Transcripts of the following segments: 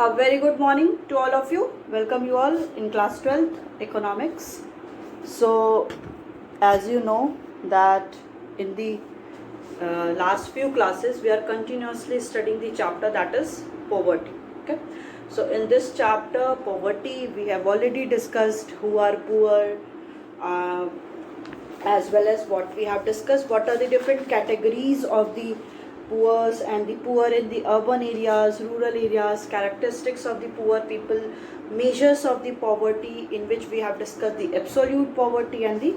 A very good morning to all of you. Welcome you all in class 12th economics. So as you know that in the last few classes we are continuously studying the chapter that is poverty. Okay. So in this chapter poverty we have already discussed who are poor, as well as what we have discussed what are the different categories of the poor and the poor in the urban areas, rural areas, characteristics of the poor people, measures of the poverty, in which we have discussed the absolute poverty and the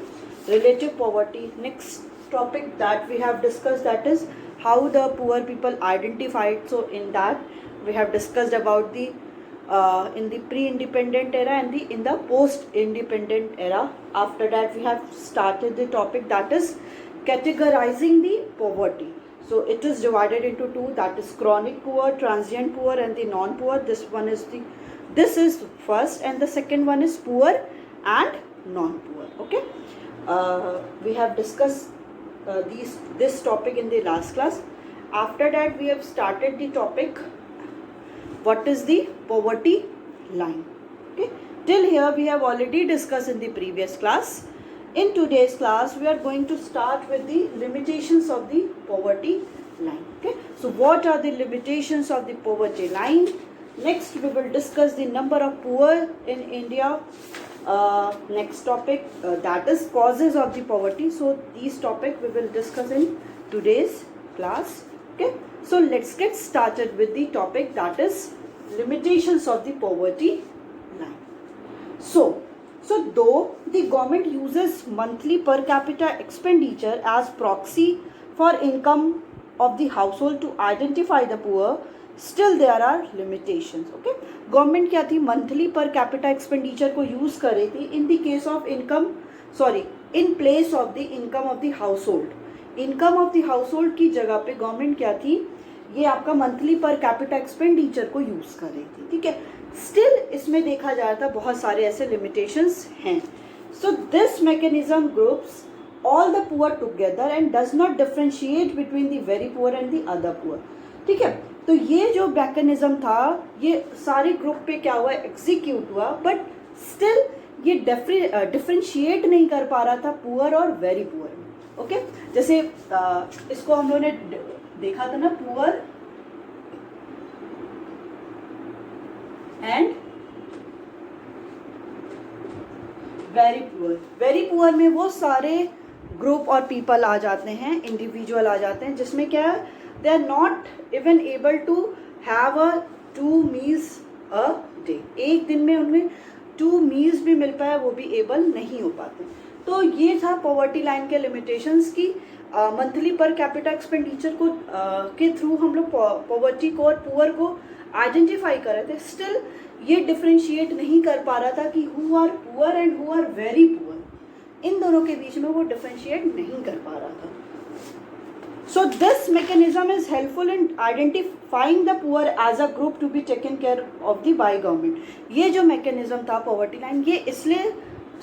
relative poverty. Next topic that we have discussed, that is how the poor people identified. So in that we have discussed about the in the pre-independent era and in the post-independent era. After that we have started the topic that is categorizing the poverty. So it is divided into two, that is chronic poor, transient poor and the non-poor. This is first, and the second one is poor and non-poor. Okay, we have discussed this topic in the last class. After that we have started the topic what is the poverty line. Okay, till here we have already discussed in the previous class. In today's class we are going to start with the limitations of the poverty line. Okay, so what are the limitations of the poverty line? Next we will discuss the number of poor in India. Next topic that is causes of the poverty. So these topics we will discuss in today's class. Okay, so let's get started with the topic that is limitations of the poverty line. So though the government uses monthly per capita expenditure as proxy for income of the household to identify the poor, still there are limitations. Okay, government क्या थी, monthly per capita expenditure को use कर रही थी in the case of in place of the income of the household. Income of the household की जगह पे government क्या थी, ये आपका मंथली पर कैपिटा एक्सपेंडिचर को यूज कर रही थी. ठीक है, स्टिल इसमें देखा जा रहा था बहुत सारे ऐसे लिमिटेशंस हैं. सो this mechanism groups all the poor together and does not differentiate between the very poor and the other poor. ठीक है, तो ये जो मैकेनिज्म था ये सारे ग्रुप पे क्या हुआ, एग्जीक्यूट हुआ, बट स्टिल ये डिफरेंशिएट नहीं कर पा रहा था पुअर और वेरी पुअर. ओके, जैसे इसको हम लोगों ने देखा था ना, poor and very poor. Very poor में वो सारे ग्रुप और पीपल आ जाते हैं, इंडिविजुअल आ जाते हैं, जिसमें क्या है, they are not even able to have a 2 meals a day. एक दिन में उनमें 2 meals भी मिल पाए वो भी एबल नहीं हो पाते. तो ये था पॉवर्टी लाइन के लिमिटेशंस की मंथली पर कैपिटा एक्सपेंडिचर को के थ्रू हम लोग पॉवर्टी को और पुअर को आइडेंटिफाई कर रहे थे. स्टिल ये डिफरेंशिएट नहीं कर पा रहा था कि who are poor and who are very poor. इन दोनों के बीच में वो डिफरेंशिएट नहीं कर पा रहा था. So this mechanism is helpful in identifying the poor as a group to be taken care of the by government. ये जो मैकेनिज्म था पॉवर्टी लाइन, ये इसलिए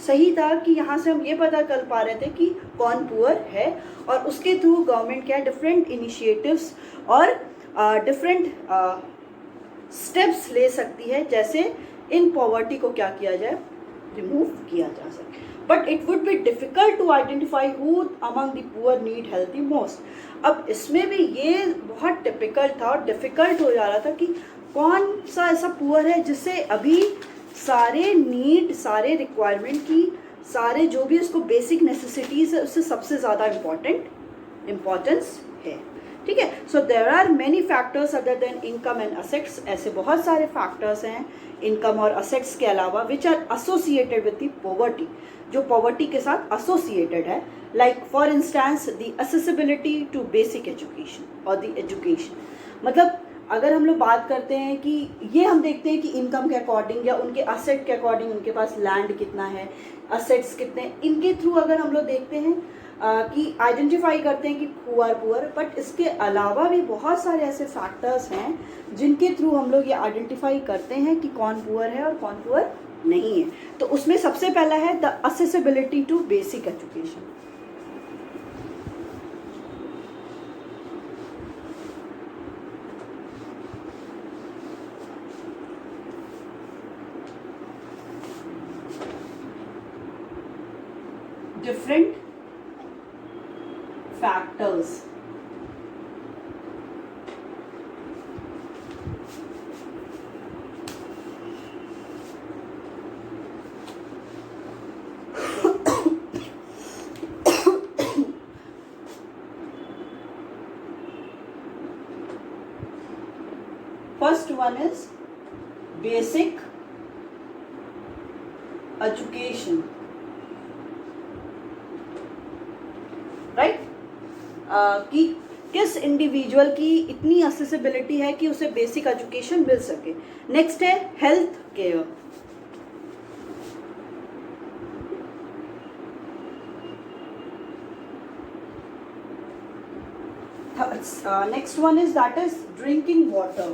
सही था कि यहाँ से हम ये पता कर पा रहे थे कि कौन पुअर है, और उसके थ्रू गवर्नमेंट क्या डिफरेंट इनिशिएटिव्स और डिफरेंट स्टेप्स ले सकती है, जैसे इन पॉवर्टी को क्या किया जाए, रिमूव किया जा सके. But it would be difficult to identify who among the poor need help the most. अब इसमें भी ये बहुत टिपिकल था और डिफिकल्ट हो जा रहा था कि कौन सा ऐसा पुअर है जिससे अभी सारे नीड, सारे रिक्वायरमेंट की, सारे जो भी उसको बेसिक नेसेसिटीज है उससे सबसे ज़्यादा इम्पोर्टेंस है. ठीक है, so there are many factors other than income and assets. ऐसे बहुत सारे फैक्टर्स हैं इनकम और असेट्स के अलावा which are associated with the poverty, जो पॉवर्टी के साथ एसोसिएटेड है. Like for instance the accessibility to basic education और द एजुकेशन. मतलब अगर हम लोग बात करते हैं कि ये हम देखते हैं कि इनकम के अकॉर्डिंग या उनके असेट के अकॉर्डिंग उनके पास लैंड कितना है, असेट्स कितने, इनके थ्रू अगर हम लोग देखते हैं कि आइडेंटिफाई करते हैं कि हु आर पुअर. बट इसके अलावा भी बहुत सारे ऐसे फैक्टर्स हैं जिनके थ्रू हम लोग ये आइडेंटिफाई करते हैं कि कौन पुअर है और कौन पुअर नहीं है. तो उसमें सबसे पहला है the accessibility to basic education. different factors. First one is basic education, right? कि किस इंडिविजुअल की इतनी असेसिबिलिटी है कि उसे बेसिक एजुकेशन मिल सके. नेक्स्ट है health care. Next one is that is drinking water.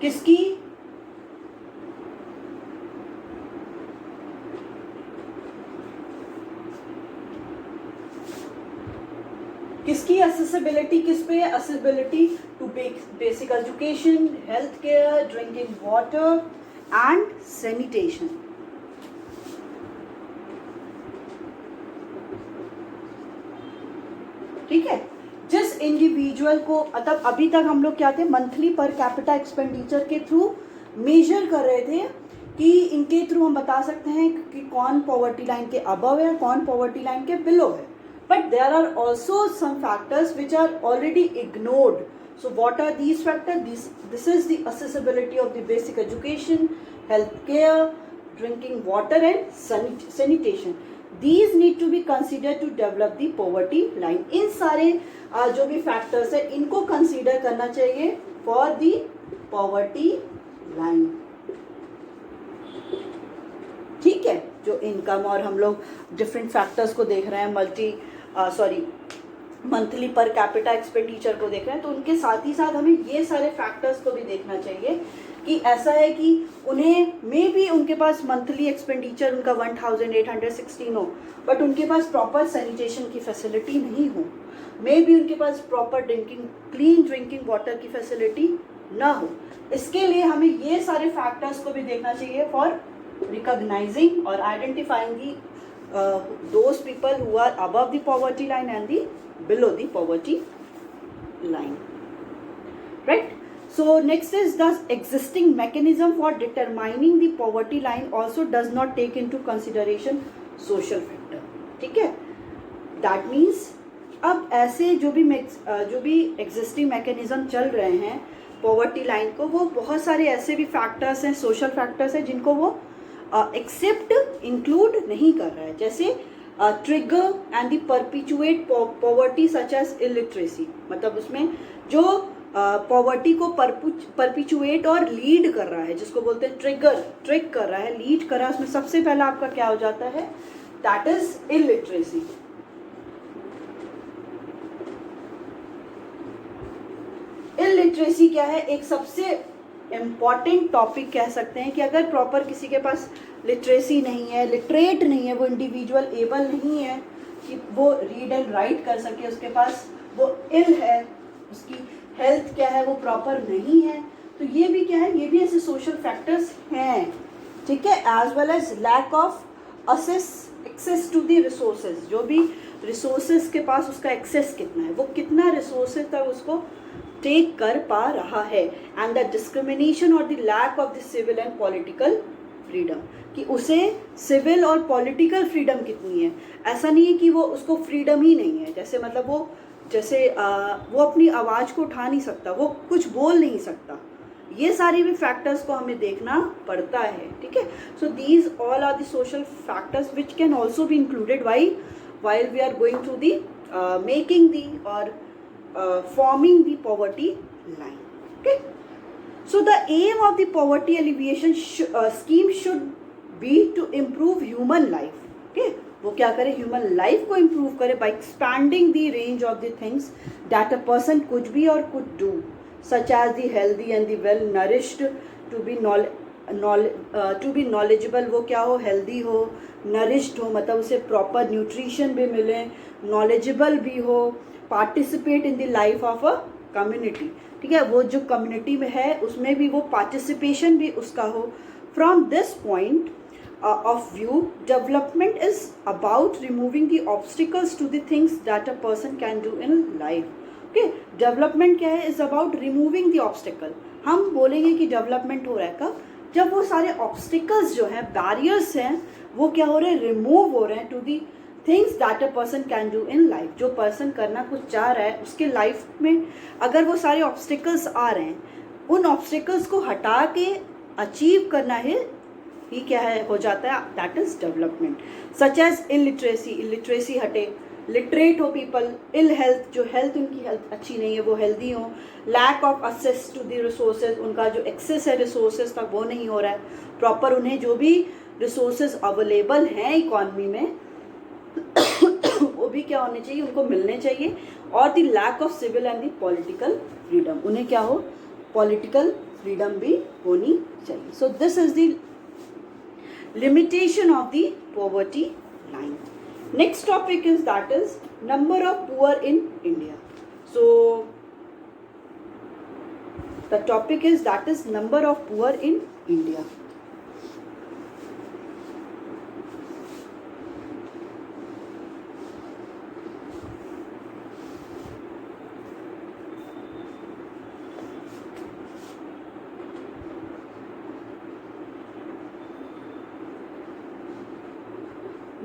किसकी accessibility किस पे है? accessibility to basic education, health care, drinking water and sanitation. ठीक है. जिस इंडिविजुअल को मतलब अभी तक हम लोग क्या थे, मंथली पर कैपिटा एक्सपेंडिचर के थ्रू मेजर कर रहे थे कि इनके थ्रू हम बता सकते हैं कि कौन पॉवर्टी लाइन के अबव है, कौन पॉवर्टी लाइन के बिलो है. But there are also some factors which are already ignored. So what are these factors? This is the accessibility of the basic education, health care, drinking water and sanitation. These need to be considered to develop the poverty line. इन सारे जो भी factors है इनको consider करना चाहिए for the poverty line. ठीक है. जो इनकम और हम लोग डिफरेंट फैक्टर्स को देख रहे हैं, मंथली पर कैपिटा एक्सपेंडिचर को देख रहे हैं, तो उनके साथ ही साथ हमें ये सारे फैक्टर्स को भी देखना चाहिए कि ऐसा है कि उन्हें मे बी उनके पास मंथली एक्सपेंडिचर उनका 1816 हो, बट उनके पास प्रॉपर सैनिटेशन की फैसिलिटी नहीं हो. मे बी उनके पास प्रॉपर क्लीन ड्रिंकिंग वाटर की फैसिलिटी ना हो. इसके लिए हमें ये सारे फैक्टर्स को भी देखना चाहिए फॉर रिकॉग्नाइजिंग और identifying the those people who are above the poverty line and the below the poverty line, right? So next is the existing mechanism for determining the poverty line also does not take into consideration social factor. ठीक है. That means अब ऐसे जो भी existing mechanism चल रहे हैं poverty line को, वो बहुत सारे ऐसे भी factors हैं, social factors हैं जिनको वो एक्सेप्ट इंक्लूड नहीं कर रहा है. जैसे trigger and the perpetuate poverty such as illiteracy. मतलब उसमें जो पॉवर्टी को परपिचुएट और लीड कर रहा है, जिसको बोलते हैं ट्रिग कर रहा है, लीड कर रहा है, उसमें सबसे पहला आपका क्या हो जाता है? That is illiteracy. इलिटरेसी क्या है? एक सबसे इम्पॉर्टेंट टॉपिक कह सकते हैं कि अगर प्रॉपर किसी के पास लिटरेसी नहीं है, लिटरेट नहीं है, वो इंडिविजुअल एबल नहीं है कि वो रीड एंड राइट कर सके, उसके पास वो इल है, उसकी हेल्थ क्या है वो प्रॉपर नहीं है, तो ये भी क्या है? ये भी ऐसे सोशल फैक्टर्स हैं. ठीक है. As well as lack of access to the resources. जो भी रिसोर्सेज के पास उसका एक्सेस कितना है, वो कितना रिसोर्सेज तक उसको टेक कर पा रहा है. एंड द डिस्क्रिमिनेशन और the lack of the civil and political freedom, कि उसे सिविल और पॉलिटिकल फ्रीडम कितनी है. ऐसा नहीं है कि वो उसको फ्रीडम ही नहीं है, जैसे मतलब वो अपनी आवाज़ को उठा नहीं सकता, वो कुछ बोल नहीं सकता. ये सारे भी फैक्टर्स को हमें देखना पड़ता है. ठीक है. So these all are the social factors which can also be included while we are going through the making the or forming the poverty line. Okay. So the aim of the poverty alleviation scheme should be to improve human life. Okay. वो क्या करे? Human life को improve करे by expanding the range of the things that a person could be or could do, such as the healthy and the well nourished, to be knowledgeable. वो क्या हो? Healthy हो, nourished हो, मतलब उसे proper nutrition भी मिले, नॉलेजेबल भी हो, participate in the life of a community. ठीक है, वो जो कम्युनिटी में है उसमें भी वो पार्टिसिपेशन भी उसका हो. From this point of view, development is about removing the obstacles to the things that a person can do in life. Okay, development क्या है? is about removing the obstacle. हम बोलेंगे कि development हो रहा है कब? जब वो सारे obstacles जो हैं, barriers हैं, वो क्या हो रहे हैं? remove हो रहे हैं to the things that a person can do in life. जो person करना कुछ चाह रहा है उसके life में अगर वो सारे obstacles आ रहे हैं, उन obstacles को हटा के achieve करना है, ही क्या है हो जाता है, that is development. Such as illiteracy, illiteracy हटे, लिटरेट हो पीपल, इल हेल्थ, जो हेल्थ उनकी हेल्थ अच्छी नहीं है वो हेल्दी हो, lack of access to the resources, उनका जो एक्सेस है रिसोर्सेज तक वो नहीं हो रहा है प्रॉपर, उन्हें जो भी रिसोर्सेज अवेलेबल हैं इकॉनमी में वो भी क्या होने चाहिए, उनको मिलने चाहिए. और the lack of civil and the political freedom, उन्हें क्या हो, पॉलिटिकल फ्रीडम भी होनी चाहिए. So this is the limitation of the poverty line. Next topic is that is number of poor in India. So the topic is that is number of poor in India.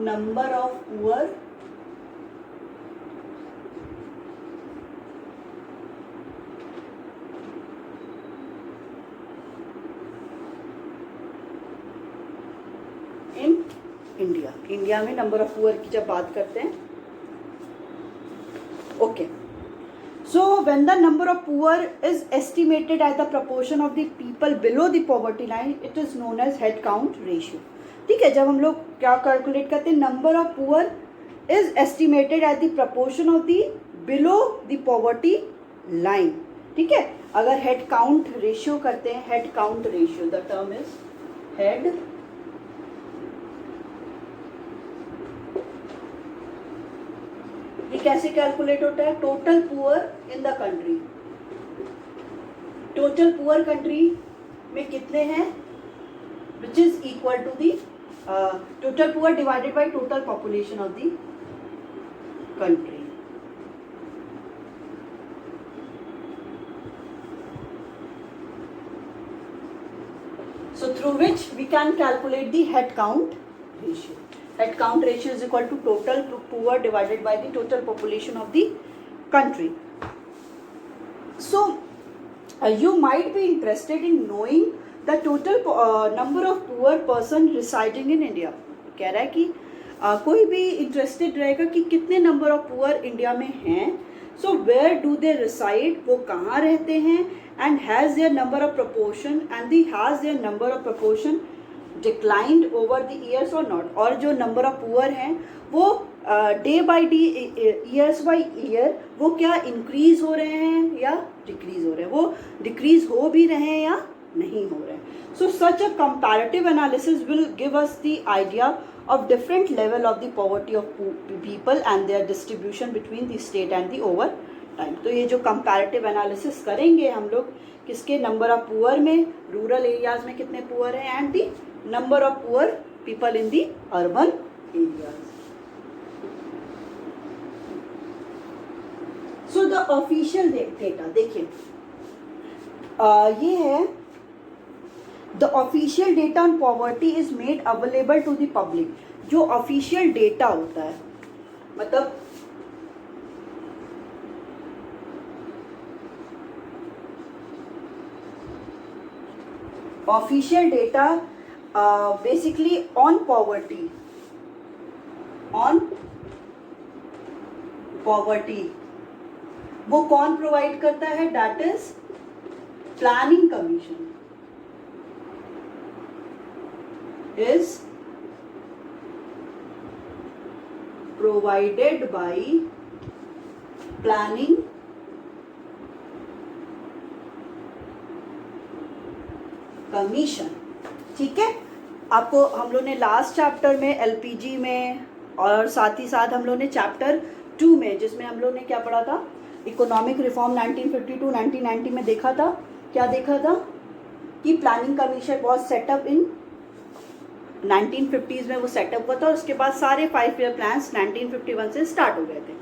Number of poor in India. India में number of poor की जब बात करते हैं, okay, so when the number of poor is estimated at the proportion of the people below the poverty line, it is known as head count ratio. ठीक है, जब हम लोग क्या कैलकुलेट करते हैं, number of poor is estimated at the proportion of the below the poverty line. ठीक है, अगर हेड काउंट रेशियो करते हैं, head count ratio, the term is head ये कैसे कैलकुलेट होता है, total poor in the country, total poor country में कितने हैं, which is equal to the total poor divided by total population of the country. So through which we can calculate the head count ratio. Head count ratio is equal to total poor divided by the total population of the country. So you might be interested in knowing the total number of poor person residing in India. कह रहा है कि कोई भी interested रहेगा कि कितने number of poor India में हैं. So where do they reside, वो कहाँ रहते हैं, and has their number of proportion and the has their number of proportion declined over the years और नॉट. और जो नंबर ऑफ पुअर हैं वो day by day, years by year, वो क्या इंक्रीज हो रहे हैं या डिक्रीज हो रहे हैं, वो डिक्रीज हो भी रहे हैं या नहीं हो रहे. So such a comparative analysis will give us the idea of different level of the poverty of people and their distribution between the state and the over time. तो ये जो कंपैरेटिव एनालिसिस करेंगे हम लोग, किसके, नंबर ऑफ पुअर में, rural areas में कितने पुअर हैं, and the number of poor people in the urban areas. So the official data देखिए, ये है the official data on poverty is made available to the public. जो official data होता है, मतलब official data basically on poverty, वो कौन provide करता है, that is planning commission is provided by planning commission. ठीक है, आपको हम लोग ने लास्ट चैप्टर में एलपीजी में और साथ ही साथ हम लोग ने चैप्टर 2 में, जिसमें हम लोग ने क्या पढ़ा था, इकोनॉमिक रिफॉर्म 1952 1990 में देखा था, क्या देखा था कि planning commission was setup in 1950s में वो सेटअप हुआ था, और उसके बाद सारे 5 ईयर प्लान्स 1951 से स्टार्ट हो गए थे।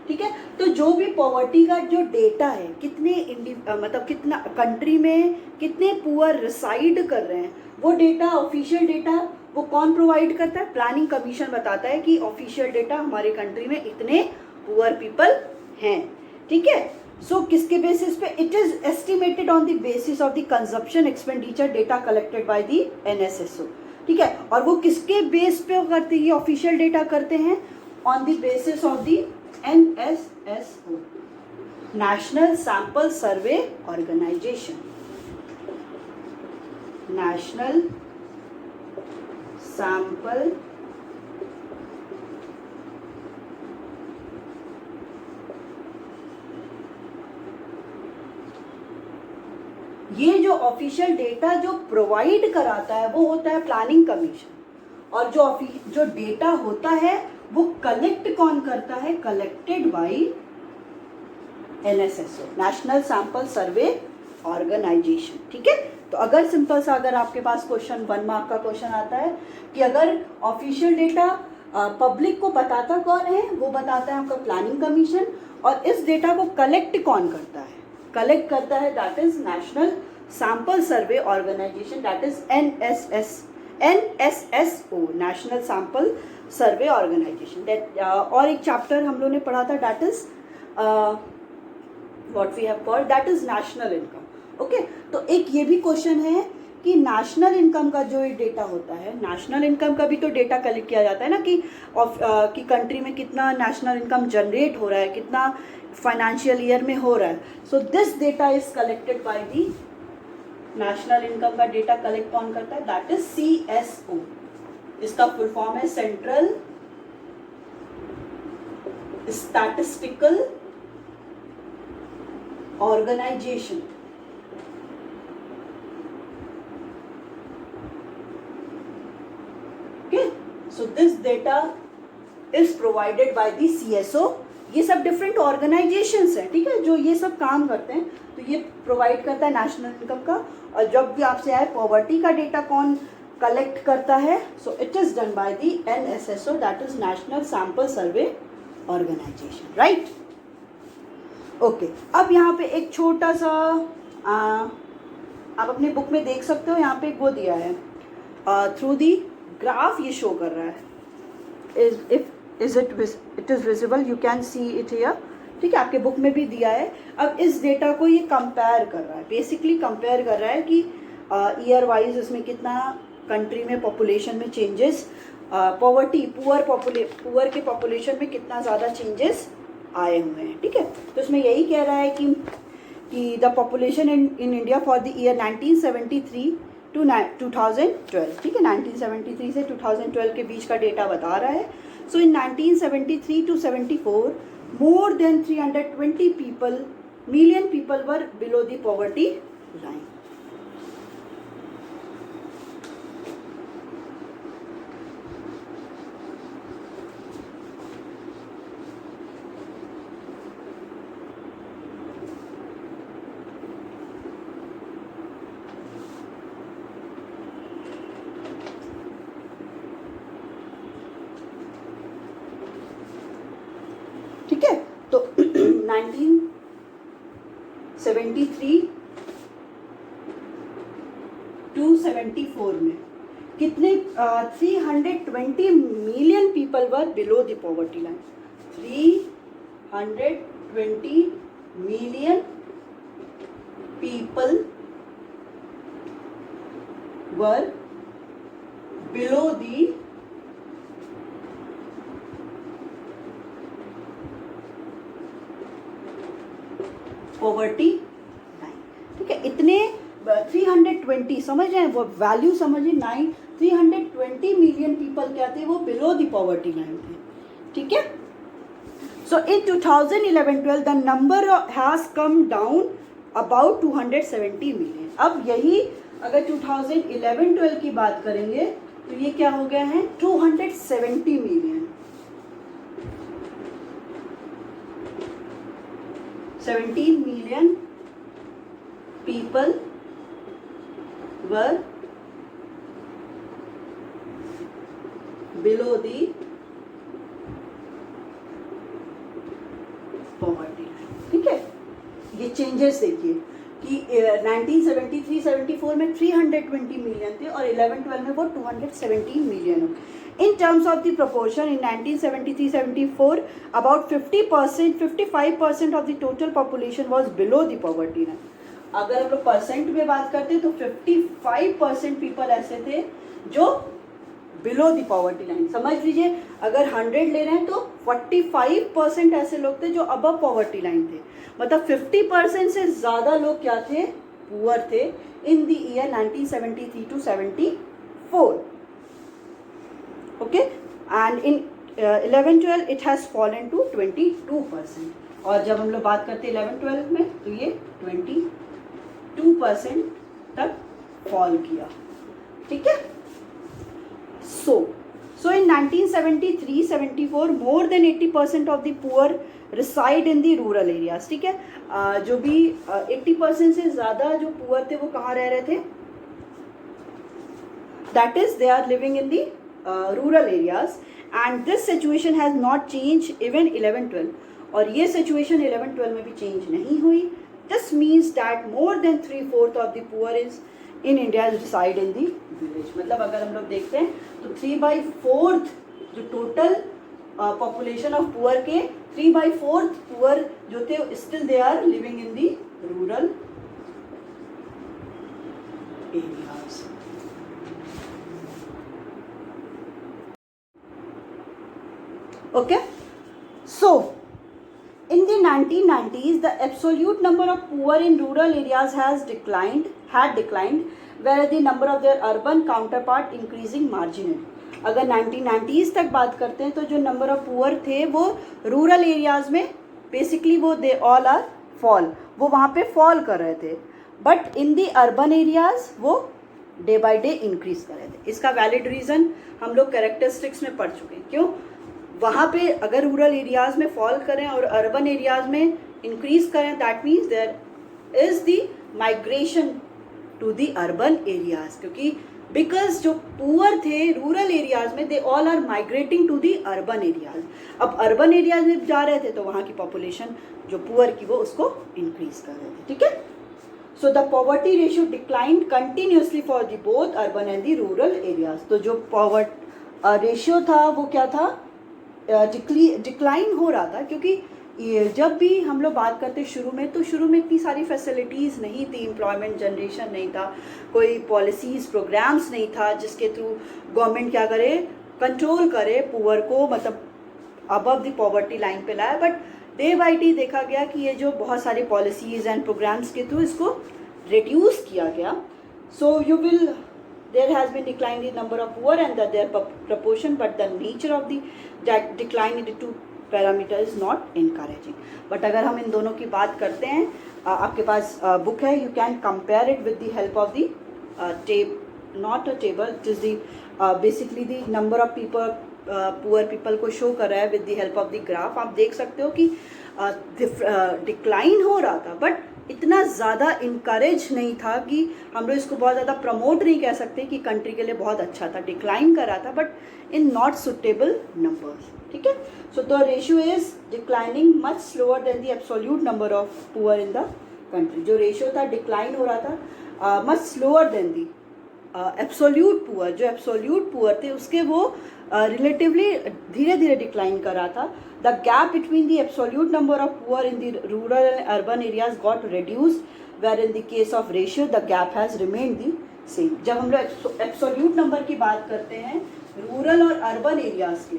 ठीक है, तो जो भी पॉवर्टी का जो डेटा है, कितने मतलब कितना कंट्री में कितने पुअर रिसाइड कर रहे हैं, वो डेटा ऑफिशियल डेटा वो कौन प्रोवाइड करता है? प्लानिंग कमीशन बताता है कि ऑफिशियल डेटा हमारे कंट्री में इतने पुअर पीपल हैं। ठीक है, सो किसके बेसिस पे? It is estimated on the basis of the consumption expenditure data collected by the NSSO। ठीक है, और वो किसके बेस पे करते हैं? ऑफिशियल डेटा करते हैं on the basis of the NSSO, national sample survey organization. National sample ये जो ऑफिशियल डेटा जो प्रोवाइड कराता है वो होता है प्लानिंग कमीशन, और जो डेटा होता है वो कलेक्ट कौन करता है? Collected by NSSO, national sample survey organisation. ठीक है, तो अगर सिंपल सा अगर आपके पास क्वेश्चन 1 मार्क का क्वेश्चन आता है कि अगर ऑफिशियल डेटा पब्लिक को बताता कौन है? वो बताता है आपका प्लानिंग कमीशन, और इस डेटा को कलेक्ट कौन करता है? कलेक्ट करता है that is national sample survey organisation, that is NSSO, national sample survey organisation. और एक चैप्टर हम लोगों ने पढ़ा था, that is what we have called, that is national income. Okay, तो एक ये भी क्वेश्चन है कि नेशनल इनकम का जो डेटा होता है, नेशनल इनकम का भी तो डेटा कलेक्ट किया जाता है ना, कि कंट्री में कितना नेशनल इनकम जनरेट हो रहा है, कितना फाइनेंशियल ईयर में हो रहा है। So this data is collected by the national income का डेटा कलेक्ट कौन करता है? That is CSO। इसका फुल फॉर्म है central statistical organisation. Okay, so this data is provided by the CSO। ये सब डिफरेंट ऑर्गेनाइजेशंस हैं, ठीक है, जो ये सब काम करते हैं, तो ये प्रोवाइड करता है नेशनल इनकम का। और जब भी आपसे आए पॉवर्टी का डेटा कौन कलेक्ट करता है? So it is done by the NSSO, that is national sample survey organisation, right. Okay, अब यहाँ पे एक छोटा सा आप अपने बुक में देख सकते हो, यहाँ पे वो दिया है थ्रू दी ग्राफ, ये शो कर रहा है। It is visible, you can see it here. ठीक है, आपके बुक में भी दिया है। अब इस डेटा को ये कंपेयर कर रहा है, बेसिकली कंपेयर कर रहा है कि ईयर वाइज इसमें कितना कंट्री में पॉपुलेशन में चेंजेस, पॉवर्टी पुअर के पॉपुलेशन में कितना ज़्यादा चेंजेस आए हुए हैं। ठीक है, तो इसमें यही कह रहा है कि the population in India for the year 1973 to 2012, ठीक है, 1973 से 2012 के बीच का डेटा बता रहा है। सो इन 1973 to 74 more than 320 million people were below the poverty line. ठीक है, तो 1973 to 74 में कितने 320 million people were below the poverty line. 320 million people were below the poverty line. ठीक है, इतने 320 समझ रहे हैं, वो वैल्यू समझिए, 320 मिलियन पीपल क्या थे? वो बिलो द पॉवर्टी लाइन थे। ठीक है, सो इन 2011-12 the number has come down about 270 million. अब यही अगर 2011-12 की बात करेंगे तो ये क्या हो गया है? 270 million. 17 million people were below the poverty line. ठीक है, ये चेंजेस देखिए कि 1973-74 में 320 मिलियन थे और 11-12 में वो 217 मिलियन हो. In terms of the proportion, in 1973-74, about 50%, 55% of the total population was below the poverty line. अगर हम लोग परसेंट में बात करते हैं तो 55% पीपल ऐसे थे जो बिलो द पॉवर्टी लाइन. समझ लीजिए अगर 100 ले रहे हैं तो 45% ऐसे लोग थे जो अबव पॉवर्टी लाइन थे. मतलब 50% से ज़्यादा लोग क्या थे, पुअर थे in the year 1973 to 74. Okay, and in 11-12 it has fallen to 22%. और जब हम लोग बात करते हैं 11-12 में तो ये 22% तक फॉल किया. ठीक है. So in 1973-74 more than 80% of the poor reside in the rural areas. ठीक है, जो भी 80% से ज़्यादा जो पुअर थे वो कहाँ रह रहे थे, that is they are living in the rural areas, and this situation has not changed even 11-12. और ये situation 11-12 में भी change नहीं हुई. This means that more than 3/4 of the poor is in India reside in the village. मतलब अगर हम लोग देखते हैं तो 3/4 जो टोटल पॉपुलेशन ऑफ पुअर के 3/4 पुअर जो थे still they are living in the rural areas. Okay, so in the 1990s the absolute number of poor in rural areas had declined, whereas the number of their urban counterpart increasing marginally. अगर 1990s तक बात करते हैं तो जो नंबर of poor थे वो रूरल एरियाज में बेसिकली वो दे ऑल आर फॉल, वो वहाँ पे फॉल कर रहे थे. But in the urban areas वो डे बाय डे इंक्रीज कर रहे थे. इसका वैलिड रीज़न हम लोग कैरेक्टरिस्टिक्स में पढ़ चुके हैं. क्यों, वहाँ पे अगर रूरल एरियाज में फॉल करें और अर्बन एरियाज में इंक्रीज करें, that means there is the migration to the urban areas. क्योंकि बिकॉज जो पुअर थे रूरल एरियाज में they all are migrating to the urban areas. अब अर्बन एरियाज में जा रहे थे तो वहाँ की पॉपुलेशन जो पुअर की वो उसको इंक्रीज कर रहे थे. ठीक है. So the poverty ratio declined continuously for the both urban and the rural areas. तो जो पॉवर्टी रेशियो था वो क्या था, डिक्लाइन हो रहा था. क्योंकि जब भी हम लोग बात करते शुरू में तो शुरू में इतनी सारी फैसिलिटीज़ नहीं थी, एम्प्लॉयमेंट जनरेशन नहीं था, कोई पॉलिसीज़ प्रोग्राम्स नहीं था जिसके थ्रू गवर्नमेंट क्या करे, कंट्रोल करे पुअर को, मतलब अबव द पॉवर्टी लाइन पे लाए. बट डे बाई डे देखा गया कि ये जो बहुत सारी पॉलिसीज़ एंड प्रोग्राम्स के थ्रू इसको रिड्यूस किया गया. So you will there has been decline in the number of poor and their proportion, but the nature of the decline in the two parameter is not encouraging. But अगर हम इन दोनों की बात करते हैं, आपके पास बुक है, you can compare it with the help of the not a table, it is the basically the number of people poor people को शो कर रहा है with the help of the graph. आप देख सकते हो कि डिक्लाइन हो रहा था बट इतना ज़्यादा इनकरेज नहीं था कि हम लोग इसको बहुत ज़्यादा प्रमोट नहीं कह सकते कि कंट्री के लिए बहुत अच्छा था. डिक्लाइन कर रहा था but in not suitable numbers. ठीक है. So the ratio is declining much slower then the absolute number of poor in the country. जो रेशियो था डिक्लाइन हो रहा था much slower then the absolute poor. जो एब्सोल्यूट पुअर थे उसके वो रिलेटिवली धीरे धीरे डिक्लाइन कर रहा था. The gap between the absolute number of poor in the rural and urban areas got reduced, where in the case of ratio the gap has remained the same. जब हम लोग absolute number की बात करते हैं रूरल और urban areas के,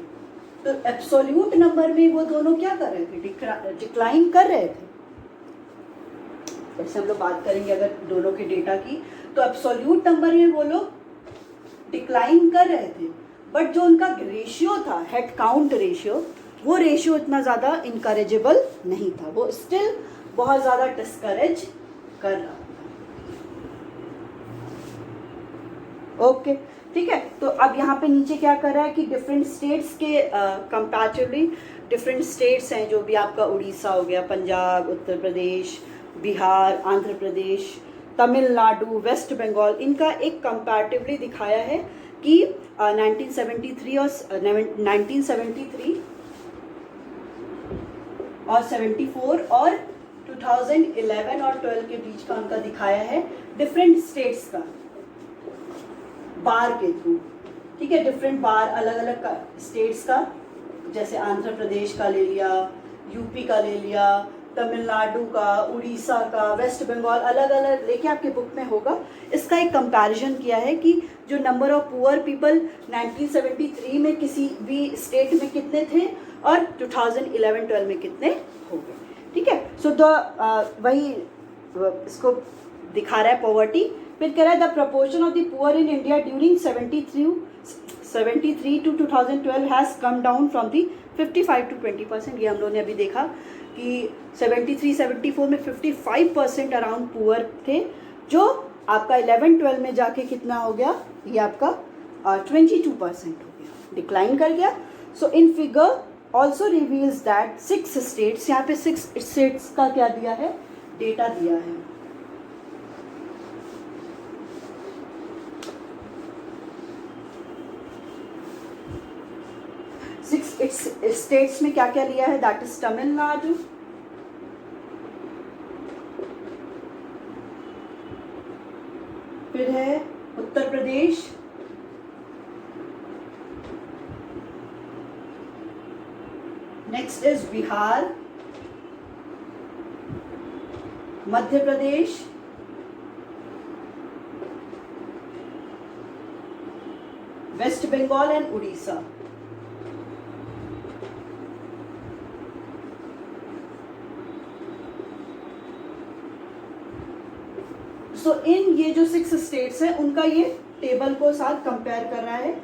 तो एब्सोल्यूट नंबर में वो दोनों क्या कर रहे थे, डिक्लाइन कर रहे थे. जैसे हम लोग बात करेंगे अगर दोनों के डेटा की, तो एब्सोल्यूट नंबर में वो लोग डिक्लाइन कर रहे थे बट जो उनका रेशियो था, हेड काउंट रेशियो, वो रेशियो इतना ज़्यादा इनकरेजेबल नहीं था. वो स्टिल बहुत ज़्यादा डिस्करेज कर रहा था. ओके, ठीक है। तो अब यहाँ पे नीचे क्या कर रहा है कि डिफरेंट स्टेट्स के कंपैरेटिवली डिफरेंट स्टेट्स हैं, जो भी आपका उड़ीसा हो गया, पंजाब, उत्तर प्रदेश, बिहार, आंध्र प्रदेश, तमिलनाडु, वेस्ट बंगाल, इनका एक कंपैरेटिवली दिखाया है कि 1973 और 1973 और 74 और 2011 और 12 के बीच का उनका दिखाया है डिफरेंट स्टेट्स का बार के थ्रू। ठीक है, डिफरेंट बार अलग अलग स्टेट्स का, जैसे आंध्र प्रदेश का ले लिया, यूपी का ले लिया, तमिलनाडु का, उड़ीसा का, वेस्ट बंगाल, अलग अलग लेके आपके बुक में होगा। इसका एक कंपैरिजन किया है कि जो नंबर ऑफ पुअर पीपल 1973 में किसी भी स्टेट में कितने थे और 2011-12 में कितने हो गए। ठीक है, सो वही इसको दिखा रहा है पॉवर्टी। फिर कह रहा है the proportion of the poor in India during 73 to 2012 has come down from the 55 to 20%। ये हम लोगों ने अभी देखा कि 73-74 में 55% अराउंड पुअर थे, जो आपका 11-12 में जाके कितना हो गया, ये आपका 22% हो गया, डिक्लाइन कर गया। So in figure also reveals that 6 states, यहाँ पे 6 स्टेट्स का क्या दिया है, डेटा दिया है। स्टेट्स में क्या क्या लिया है, दैट इज तमिलनाडु, फिर है Uttar Pradesh, next is Bihar, Madhya Pradesh, west Bengal and Orissa. So in ये जो 6 स्टेट्स हैं उनका ये टेबल को साथ कंपेयर कर रहा है।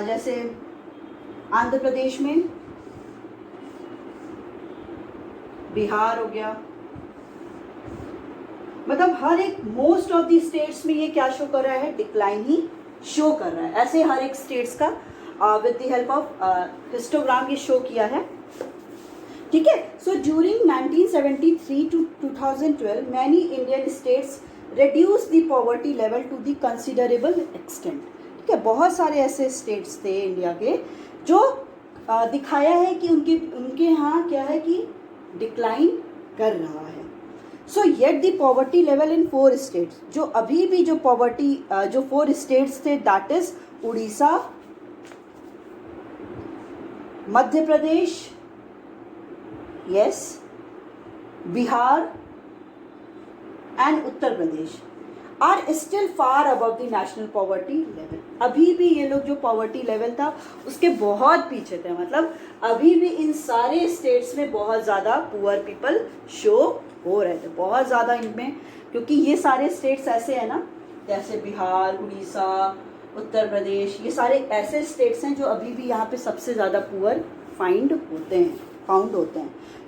जैसे आंध्र प्रदेश में बिहार हो गया, मतलब हर एक मोस्ट ऑफ दी स्टेट्स में ये क्या शो कर रहा है, डिक्लाइन ही शो कर रहा है। ऐसे हर एक स्टेट्स का with the help of histogram ये शो किया है। ठीक है, so during 1973 to 2012 many Indian states reduce the poverty level to the considerable extent। ठीक है, बहुत सारे ऐसे स्टेट्स थे इंडिया के जो दिखाया है कि उनके यहाँ क्या है कि डिक्लाइन कर रहा है। So yet the poverty level in 4 states, जो अभी भी जो पॉवर्टी जो 4 स्टेट्स थे, that is Orissa, Madhya Pradesh, yes, Bihar and Uttar Pradesh are still far above the national poverty level. अभी भी ये लोग जो पॉवर्टी लेवल था उसके बहुत पीछे थे, मतलब अभी भी इन सारे स्टेट्स में बहुत ज़्यादा पुअर पीपल शो हो रहे थे, बहुत ज़्यादा इनमें, क्योंकि ये सारे स्टेट्स ऐसे हैं ना, जैसे बिहार, उड़ीसा, उत्तर प्रदेश, ये सारे ऐसे स्टेट्स हैं जो अभी भी यहाँ पे सबसे ज़्यादा पुअर फाउंड होते हैं।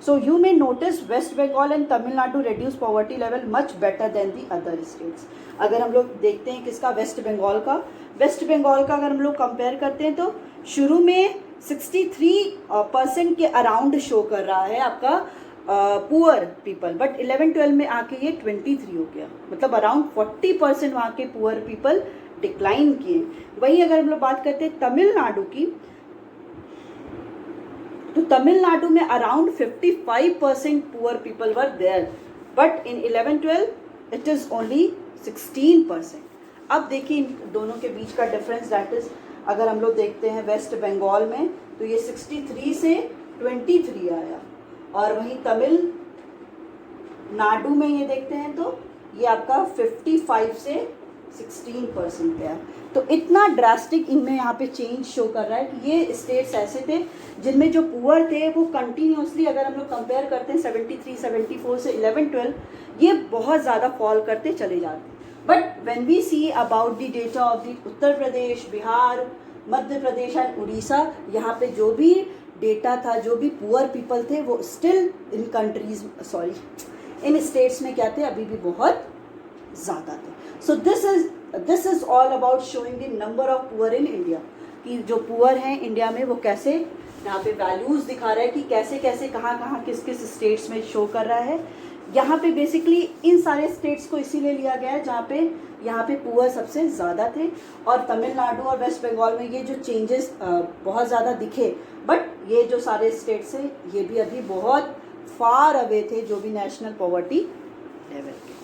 So you may notice West Bengal and Tamil Nadu reduce poverty level much better than the other states। अगर हम लोग देखते हैं किसका, वेस्ट बंगाल का अगर हम लोग कंपेयर करते हैं तो शुरू में 63% के अराउंड शो कर रहा है आपका पुअर पीपल, बट 11-12 में आके ये 23 हो गया, मतलब अराउंड 40% वहाँ के पुअर पीपल डिक्लाइन किए। वही अगर हम लोग बात करते हैं तमिलनाडु की, तो तमिलनाडु में around 55% poor people were there, but in 11-12 it is only 16%। अब देखिए इन दोनों के बीच का डिफरेंस, दैट इज़ अगर हम लोग देखते हैं वेस्ट बंगाल में तो ये 63 से 23 आया, और वहीं तमिलनाडु में ये देखते हैं तो ये आपका 55 से 16% पे है। तो इतना ड्रास्टिक इनमें यहाँ पे चेंज शो कर रहा है कि ये स्टेट्स ऐसे थे जिनमें जो पुअर थे वो कंटिन्यूसली, अगर हम लोग कंपेयर करते हैं 73-74 से 11-12, ये बहुत ज़्यादा फॉल करते चले जाते। But when we see about the data of the Uttar Pradesh, Bihar, Madhya Pradesh and Orissa, यहाँ पे जो भी डेटा था, जो भी पुअर पीपल थे, वो स्टिल इन स्टेट्स में क्या थे, अभी भी बहुत ज़्यादा थे। सो this is this is all about showing the number of poor in India, कि जो पुअर हैं इंडिया में वो कैसे, यहाँ पे वैल्यूज दिखा रहा है कि कैसे कैसे कहाँ कहाँ किस किस स्टेट्स में शो कर रहा है। यहाँ पे बेसिकली इन सारे स्टेट्स को इसीलिए लिया गया है जहाँ पे यहाँ पे पुअर सबसे ज़्यादा थे, और तमिलनाडु और वेस्ट बंगाल में ये जो चेंजेस बहुत ज़्यादा दिखे, बट ये जो सारे स्टेट्स हैं ये भी अभी बहुत फार अवे थे जो भी नेशनल पॉवर्टी लेवल के।